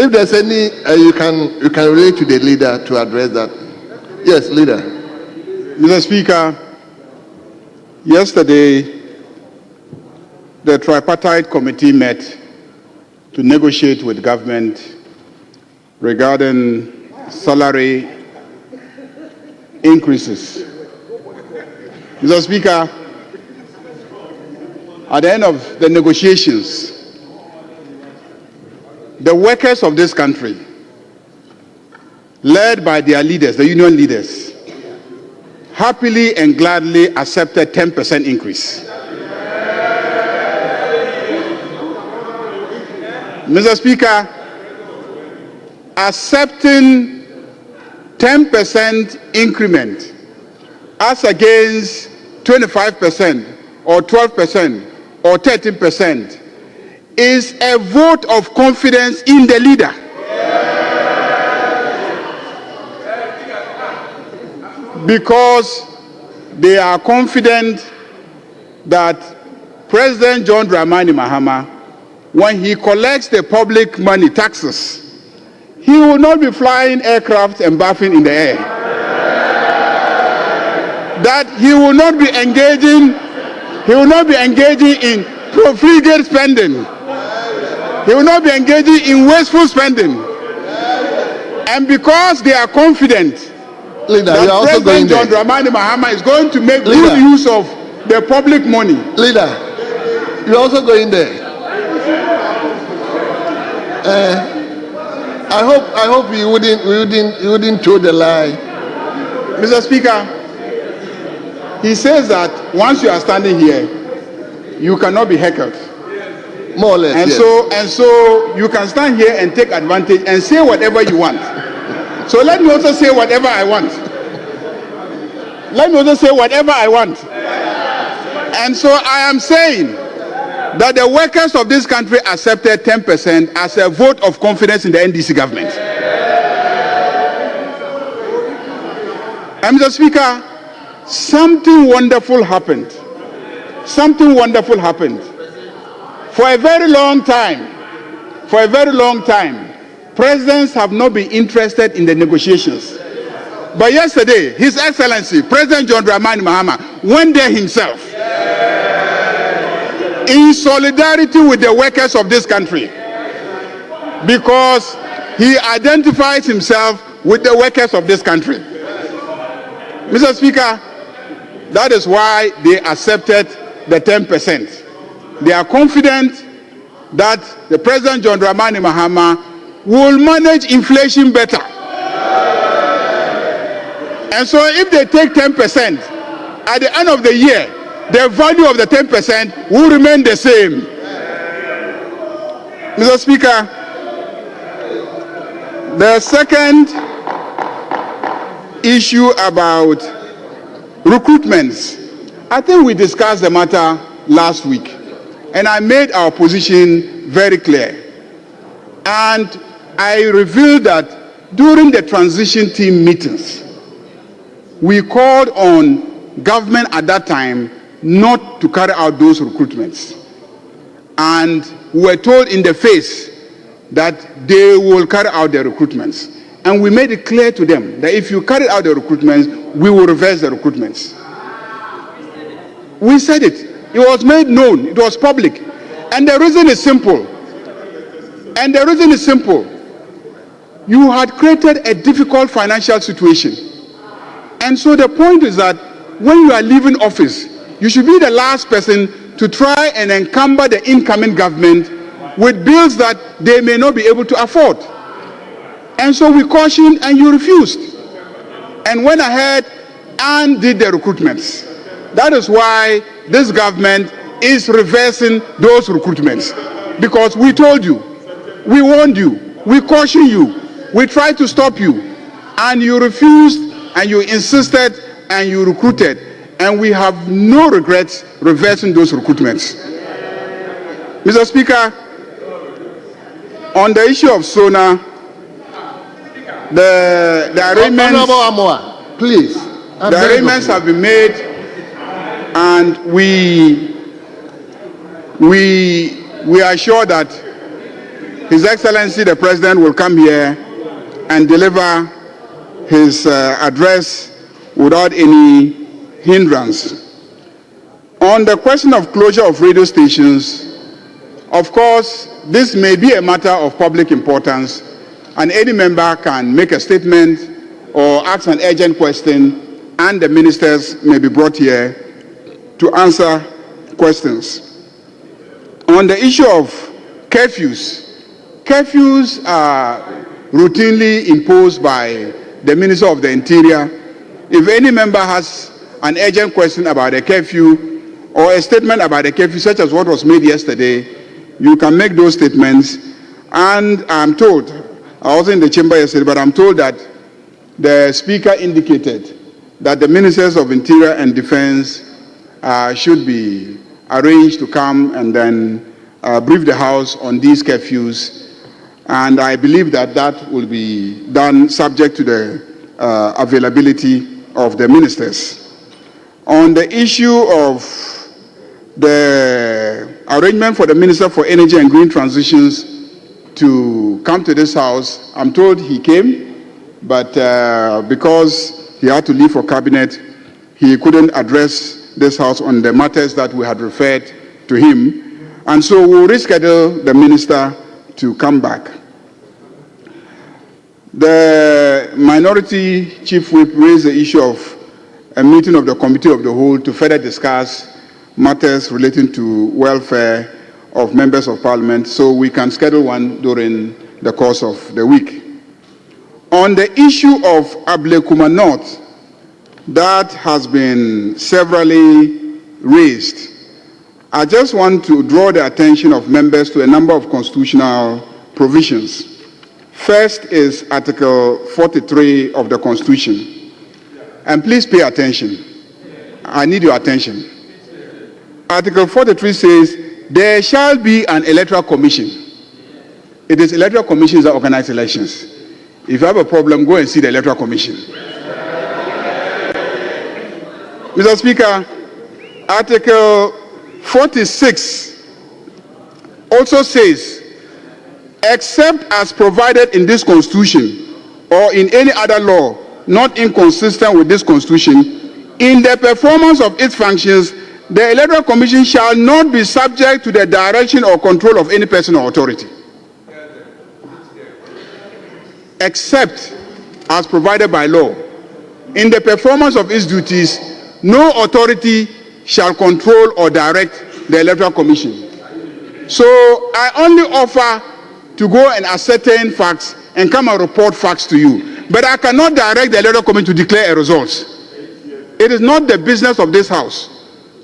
if there's any, you can relate to the leader to address that. Yes, leader. Mr. Speaker, yesterday the tripartite committee met to negotiate with government regarding salary increases. Mr. Speaker, at the end of the negotiations, the workers of this country, led by their leaders, the union leaders, happily and gladly accepted 10% increase. Mr. Speaker, accepting 10% increment as against 25% or 12% or 13% is a vote of confidence in the leader. Because they are confident that President John Dramani Mahama, when he collects the public money, taxes, he will not be flying aircraft and bathing in the air. That he will not be engaging in profligate spending. He will not be engaging in wasteful spending. And because they are confident that President John Dramani Mahama is going to make good use of the public money. Leader, you're also going there. I hope you wouldn't throw the lie. Mr. Speaker, he says that once you are standing here, you cannot be heckled. More or less. And so you can stand here and take advantage and say whatever you want. So let me also say whatever I want. And so I am saying that the workers of this country accepted 10% as a vote of confidence in the NDC government. And Mr. Speaker, something wonderful happened. For a very long time, presidents have not been interested in the negotiations. But yesterday, His Excellency, President John Dramani Mahama, went there himself in solidarity with the workers of this country, because he identifies himself with the workers of this country. Mr. Speaker, that is why they accepted the 10%. They are confident that the President John Dramani Mahama will manage inflation better. And so if they take 10%, at the end of the year, the value of the 10% will remain the same. Mr. Speaker, the second issue about recruitments, I think we discussed the matter last week, and I made our position very clear. And I revealed that during the transition team meetings, we called on government at that time not to carry out those recruitments. And we were told in the face that they will carry out the recruitments. And we made it clear to them that if you carry out the recruitments, we will reverse the recruitments. We said it. It was made known. It was public. And the reason is simple. You had created a difficult financial situation. And so the point is that when you are leaving office, you should be the last person to try and encumber the incoming government with bills that they may not be able to afford. And so we cautioned and you refused. And went ahead and did the recruitments. That is why this government is reversing those recruitments. Because we told you, we warned you, we cautioned you, we tried to stop you, and you refused, and you insisted, and you recruited. And we have no regrets reversing those recruitments. Mr. Speaker, on the issue of SONA, the arrangements, please. The arrangements have been made, and we are sure that His Excellency the President will come here and deliver his address without any hindrance. On the question of closure of radio stations, of course, this may be a matter of public importance, and any member can make a statement or ask an urgent question, and the ministers may be brought here to answer questions. On the issue of curfews, curfews are routinely imposed by the Minister of the Interior. If any member has an urgent question about a curfew or a statement about a curfew, such as what was made yesterday, you can make those statements. And I'm told, I wasn't in the chamber yesterday, but I'm told that the Speaker indicated that the Ministers of Interior and Defense should be arranged to come and then brief the House on these curfews. And I believe that that will be done subject to the availability of the ministers. On the issue of the arrangement for the Minister for Energy and Green Transitions to come to this House, I'm told he came, but because he had to leave for cabinet, he couldn't address this House on the matters that we had referred to him. And so we'll reschedule the minister to come back. The Minority Chief Whip raised the issue of a meeting of the Committee of the Whole to further discuss matters relating to welfare of members of Parliament, so we can schedule one during the course of the week. On the issue of Ablekuma North, that has been severally raised, I just want to draw the attention of members to a number of constitutional provisions. First is Article 43 of the Constitution. And please pay attention. I need your attention. Article 43 says, there shall be an electoral commission. It is electoral commissions that organize elections. If you have a problem, go and see the electoral commission. Mr. Speaker, Article 46 also says, except as provided in this Constitution or in any other law not inconsistent with this Constitution, in the performance of its functions, the Electoral Commission shall not be subject to the direction or control of any person or authority. Except as provided by law. In the performance of its duties, no authority shall control or direct the Electoral Commission. So I only offer to go and ascertain facts and come and report facts to you. But I cannot direct the Electoral Commission to declare a result. It is not the business of this House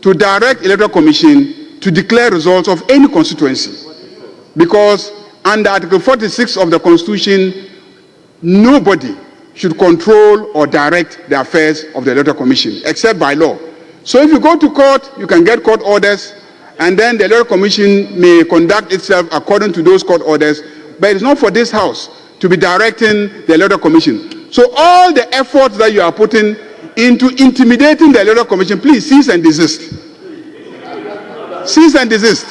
to direct the Electoral Commission to declare results of any constituency. Because under Article 46 of the Constitution, nobody should control or direct the affairs of the Electoral Commission, except by law. So if you go to court, you can get court orders, and then the Electoral Commission may conduct itself according to those court orders, but it's not for this House to be directing the Electoral Commission. So all the efforts that you are putting into intimidating the Electoral Commission, please cease and desist. Cease and desist.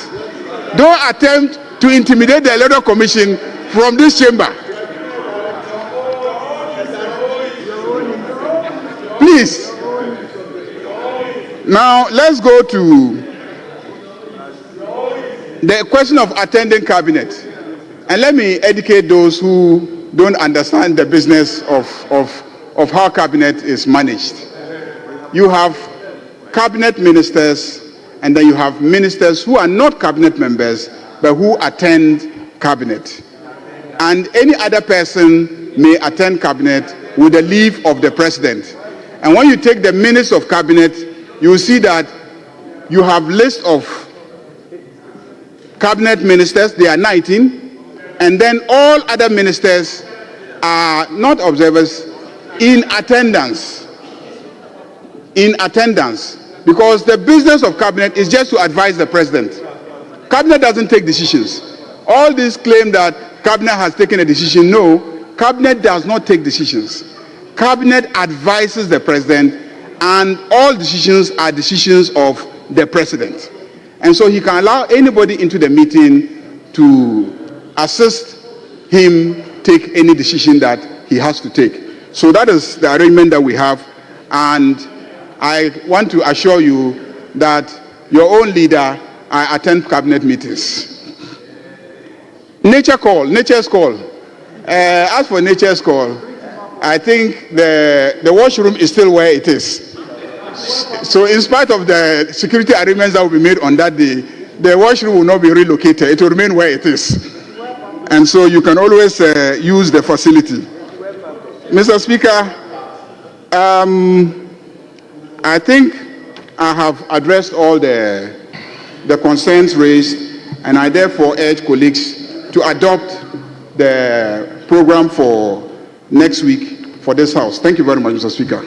Don't attempt to intimidate the Electoral Commission from this chamber. Please. Now, let's go to the question of attending cabinet. And let me educate those who don't understand the business of how cabinet is managed. You have cabinet ministers, and then you have ministers who are not cabinet members, but who attend cabinet. And any other person may attend cabinet with the leave of the president. And when you take the minutes of cabinet, you will see that you have list of cabinet ministers, they are 19, and then all other ministers are not observers in attendance. In attendance. Because the business of cabinet is just to advise the president. Cabinet doesn't take decisions. All these claim that cabinet has taken a decision. No, cabinet does not take decisions. Cabinet advises the president, and all decisions are decisions of the president. And so he can allow anybody into the meeting to assist him take any decision that he has to take. So that is the arrangement that we have, and I want to assure you that your own leader, I attend cabinet meetings. Nature's call. As for nature's call, I think the washroom is still where it is. So in spite of the security arrangements that will be made on that day, the washroom will not be relocated. It will remain where it is. And so you can always use the facility. Mr. Speaker, I think I have addressed all the concerns raised, and I therefore urge colleagues to adopt the program for next week for this House. Thank you very much, Mr. Speaker.